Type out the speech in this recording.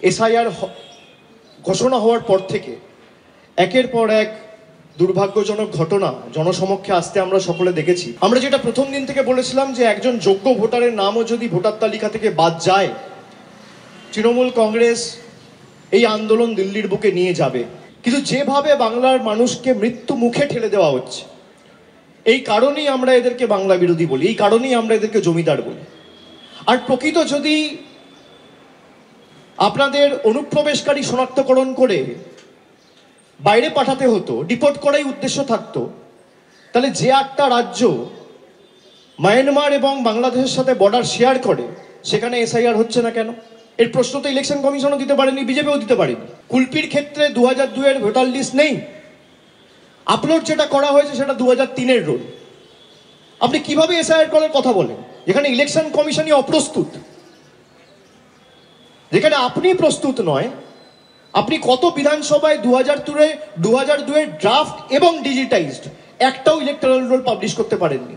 SIR ঘোষণা হওয়ার পর থেকে একের পর এক দুর্ভাগ্যজনক ঘটনা জনসমক্ষে আসতে আমরা সকলে দেখেছি। আমরা যেটা প্রথম দিন থেকে বলেছিলাম যে একজন যোগ্য ভোটারের নামও যদি ভোটার তালিকা থেকে বাদ যায়, তৃণমূল কংগ্রেস এই আন্দোলন দিল্লির বুকে নিয়ে যাবে। কিন্তু যেভাবে বাংলার মানুষকে মৃত্যু মুখে ঠেলে দেওয়া হচ্ছে, এই কারণেই আমরা এদেরকে বাংলা বিরোধী বলি, এই কারণেই আমরা এদেরকে জমিদার বলি। আর প্রকৃত যদি আপনাদের অনুপ্রবেশকারী শনাক্তকরণ করে বাইরে পাঠাতে হতো, ডিপোর্ট করাই উদ্দেশ্য থাকতো, তাহলে যে একটা রাজ্য মায়ানমার এবং বাংলাদেশের সাথে বর্ডার শেয়ার করে সেখানে এসআইআর হচ্ছে না কেন? এর প্রশ্ন তো ইলেকশন কমিশনও দিতে পারেনি, বিজেপিও দিতে পারেনি। কুলপির ক্ষেত্রে 2002-এর ভোটার লিস্ট নেই, আপলোড যেটা করা হয়েছে সেটা 2003-এর রোল। আপনি কিভাবে এসআইআর করার কথা বলেন যেখানে ইলেকশন কমিশনই অপ্রস্তুত, যেখানে আপনি প্রস্তুত নয়? আপনি কত বিধানসভায় 2002-এর ড্রাফট এবং ডিজিটাইজড একটাও ইলেকটরাল রোল পাবলিশ করতে পারেননি।